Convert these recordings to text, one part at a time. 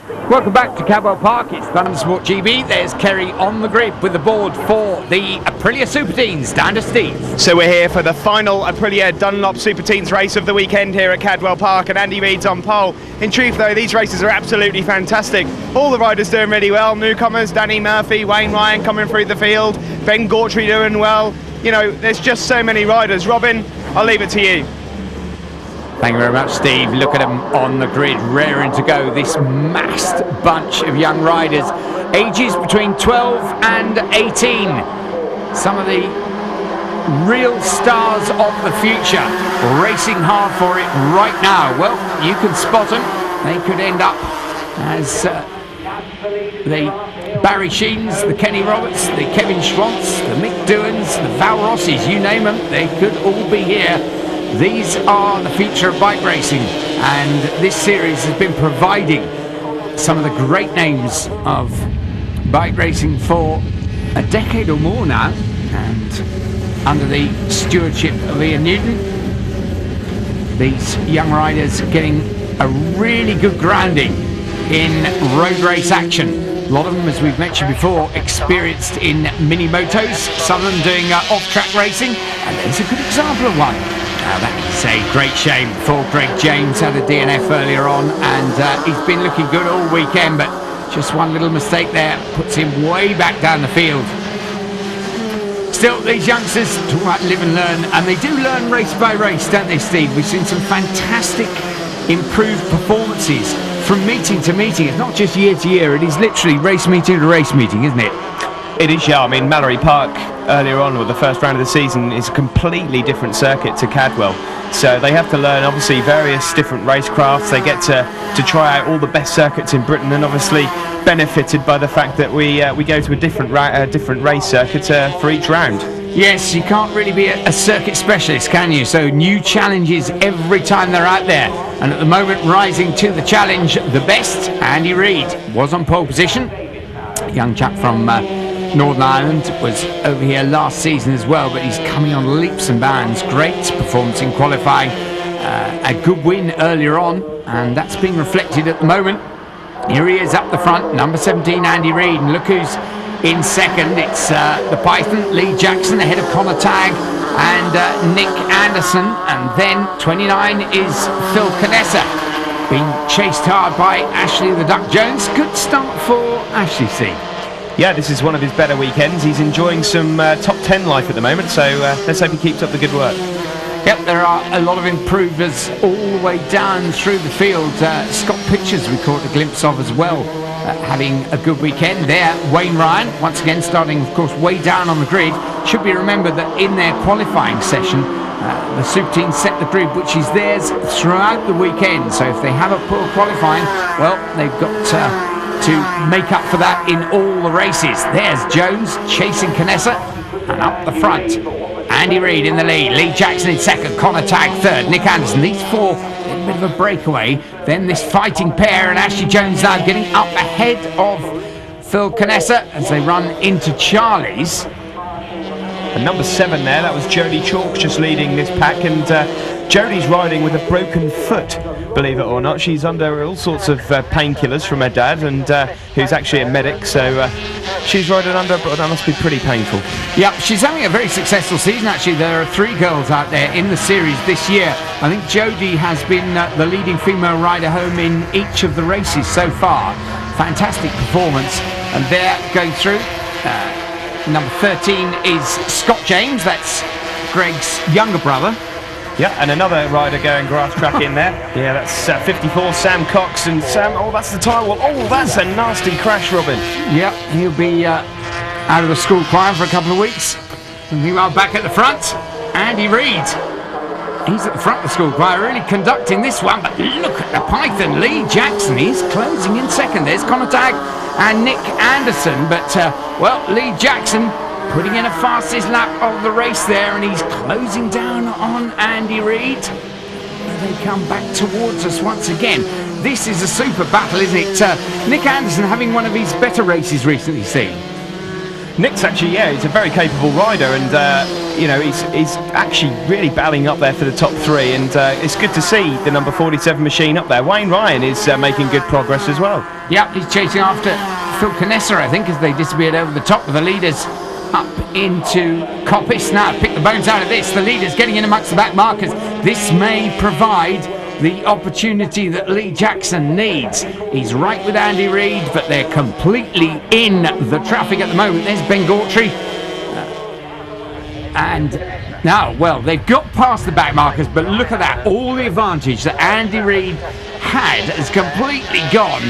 Welcome back to Cadwell Park. It's Dunlop Sport GB. There's Kerry on the grid with the board for the Aprilia Superteens down to Steve. So we're here for the final Aprilia Dunlop Superteens race of the weekend here at Cadwell Park, and Andy Reid's on pole. In truth though, these races are absolutely fantastic. All the riders doing really well. Newcomers, Danny Murphy, Wayne Ryan coming through the field, Ben Gautry doing well. You know, there's just so many riders. Robin, I'll leave it to you. Thank you very much, Steve. Look at them on the grid, raring to go. This massed bunch of young riders, ages between 12 and 18. Some of the real stars of the future, racing hard for it right now. Well, you can spot them. They could end up as the Barry Sheens, the Kenny Roberts, the Kevin Schwantz, the Mick Doohans, the Val Rossis, you name them, they could all be here. These are the future of bike racing, and this series has been providing some of the great names of bike racing for a decade or more now, and under the stewardship of Ian Newton, these young riders getting a really good grounding in road race action. A lot of them, as we've mentioned before, experienced in mini motos, some of them doing off-track racing, and there's a good example of one. Now that is a great shame for Greg James. Had a DNF earlier on, and he's been looking good all weekend, but just one little mistake there puts him way back down the field. Still, these youngsters talk about live and learn, and they do learn race by race, don't they, Steve? We've seen some fantastic improved performances from meeting to meeting. It's not just year to year, it is literally race meeting to race meeting, isn't it? It is, yeah. I mean, Mallory Park earlier on with the first round of the season is a completely different circuit to Cadwell, so they have to learn obviously various different racecrafts. They get to try out all the best circuits in Britain, and obviously benefited by the fact that we go to a different race circuit for each round. Yes, you can't really be a circuit specialist, can you? So new challenges every time they're out there, and at the moment rising to the challenge the best, Andy Reid was on pole position. A young chap from Northern Ireland, was over here last season as well, but he's coming on leaps and bounds. Great performance in qualifying, a good win earlier on, and that's being reflected at the moment. Here he is up the front, number 17 Andy Reid, and look who's in second. It's the Python, Lee Jackson, ahead of Connor Tagg and Nick Anderson, and then 29 is Phil Canessa, being chased hard by Ashley the Duck Jones. Good start for Ashley C. Yeah, this is one of his better weekends. He's enjoying some top 10 life at the moment, so let's hope he keeps up the good work. Yep, there are a lot of improvers all the way down through the field. Scott Pitchers we caught a glimpse of as well, having a good weekend there. Wayne Ryan, once again starting of course way down on the grid. Should be remembered that in their qualifying session, the Superteens set the grid, which is theirs throughout the weekend. So if they have a poor qualifying, well, they've got to make up for that in all the races. There's Jones chasing Canessa, and up the front Andy Reid in the lead, Lee Jackson in second, Connor Tagg third, Nick Anderson. These four, a bit of a breakaway. Then this fighting pair, and Ashley Jones now getting up ahead of Phil Canessa as they run into Charlie's. And number 7 there, that was Jodie Chalk just leading this pack, and Jodie's riding with a broken foot, believe it or not. She's under all sorts of painkillers from her dad, and who's actually a medic, so she's riding under, but that must be pretty painful. Yep, she's having a very successful season actually. There are 3 girls out there in the series this year. I think Jodie has been the leading female rider home in each of the races so far. Fantastic performance, and they're going through. Number 13 is Scott James, that's Greg's younger brother. Yeah, and another rider going grass track in there. Yeah, that's 54, Sam Cox, and Sam, oh, that's the tyre wall. Oh, that's a nasty crash, Robin. Yep, he'll be out of the school choir for a couple of weeks. And meanwhile, back at the front, Andy Reid. He's at the front of the school choir, really conducting this one, but look at the Python, Lee Jackson. He's closing in second. There's Connor Tagg and Nick Anderson, but, well, Lee Jackson putting in a fastest lap of the race there, and he's closing down on Andy Reid. They come back towards us once again. This is a super battle, isn't it? Nick Anderson having one of his better races recently seen. Nick's actually, yeah, he's a very capable rider, and you know, he's actually really battling up there for the top 3, and it's good to see the number 47 machine up there. Wayne Ryan is making good progress as well. Yep, he's chasing after Phil Canessa, I think, as they disappeared over the top of the leaders up into Coppice. Now, pick the bones out of this. The leaders getting in amongst the back markers. This may provide the opportunity that Lee Jackson needs. He's right with Andy Reid, but they're completely in the traffic at the moment. There's Ben Gautry. And now, well, they've got past the back markers, but look at that. All the advantage that Andy Reid had has completely gone.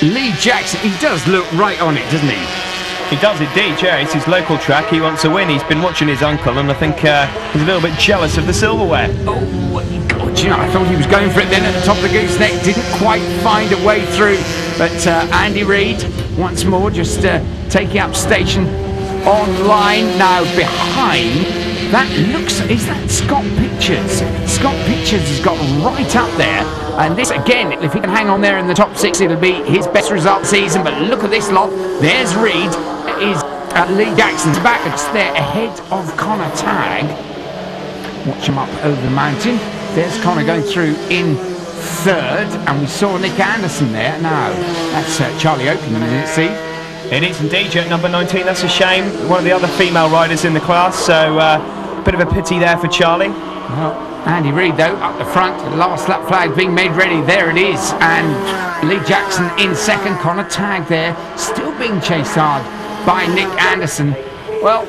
Lee Jackson, he does look right on it, doesn't he? He does indeed, yeah. It's his local track. He wants to win. He's been watching his uncle, and I think he's a little bit jealous of the silverware. Oh, God, you know, I thought he was going for it then at the top of the gooseneck. Didn't quite find a way through. But Andy Reid, once more, just taking up station on line. Now, behind, that looks, is that Scott Pictures? Scott Pictures has got right up there. And this, again, if he can hang on there in the top 6, it'll be his best result season. But look at this lot. There's Reid. Is Lee Jackson's back. It's there ahead of Connor Tagg. Watch him up over the mountain. There's Connor going through in 3rd. And we saw Nick Anderson there. Now, that's Charlie Oakham, isn't it, Steve? It is indeed, at number 19. That's a shame. One of the other female riders in the class. So, bit of a pity there for Charlie. Well, Andy Reid, though, up the front. The last lap flag being made ready. There it is. And Lee Jackson in 2nd. Connor Tagg there. Still being chased hard by Nick Anderson. Well,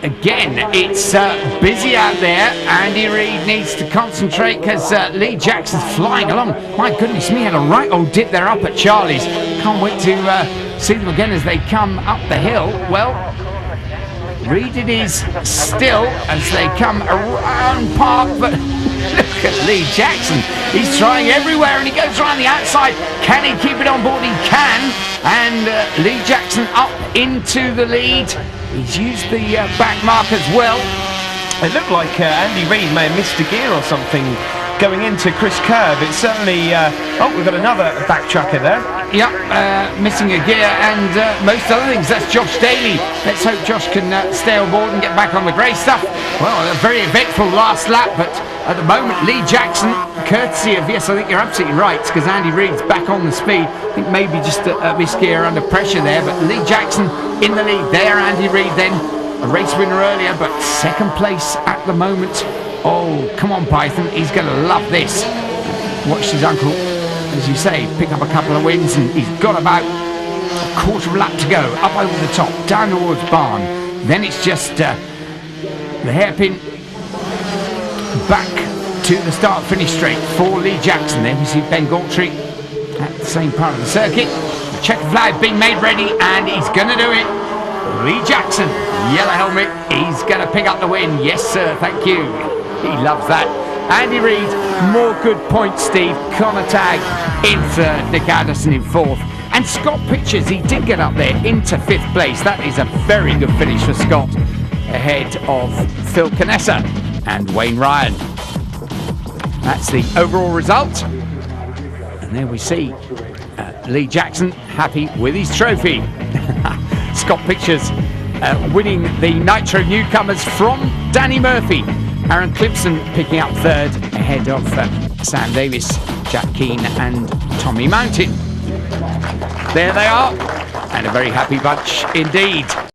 again, it's busy out there. Andy Reid needs to concentrate because Lee Jackson's flying along. My goodness me, had a right old dip there up at Charlie's. Can't wait to see them again as they come up the hill. Well, Reid it is still as they come around Park, but look at Lee Jackson. He's trying everywhere and he goes around the outside. Can he keep it on board? He can. And Lee Jackson up into the lead. He's used the back markers well. It looked like Andy Reid may have missed a gear or something going into Chris Curb. It's certainly... oh, we've got another backtracker there. Yep, missing a gear and most other things. That's Josh Daly. Let's hope Josh can stay on board and get back on the grey stuff. Well, a very eventful last lap, but at the moment, Lee Jackson, courtesy of, yes, I think you're absolutely right, because Andy Reid's back on the speed. I think maybe just a missed gear under pressure there, but Lee Jackson in the lead there. Andy Reid then, a race winner earlier, but 2nd place at the moment. Oh, come on, Python. He's going to love this. Watch his uncle, as you say, pick up a couple of wins, and he's got about a 1/4 of a lap to go. Up over the top, down towards Barn. Then it's just the hairpin back to the start-finish straight for Lee Jackson. There we see Ben Gautry at the same part of the circuit. The checker flag being made ready, and he's going to do it. Lee Jackson, yellow helmet, he's going to pick up the win. Yes, sir, thank you. He loves that. Andy Reid, more good points, Steve. Connor Tagg in 3rd, Nick Anderson in 4th. And Scott Pictures, he did get up there into 5th place. That is a very good finish for Scott, ahead of Phil Canessa and Wayne Ryan. That's the overall result. And there we see Lee Jackson happy with his trophy. Scott Pictures winning the Nitro Newcomers from Danny Murphy. Aaron Clipson picking up 3rd ahead of Sam Davis, Jack Keane and Tommy Mountain. There they are, and a very happy bunch indeed.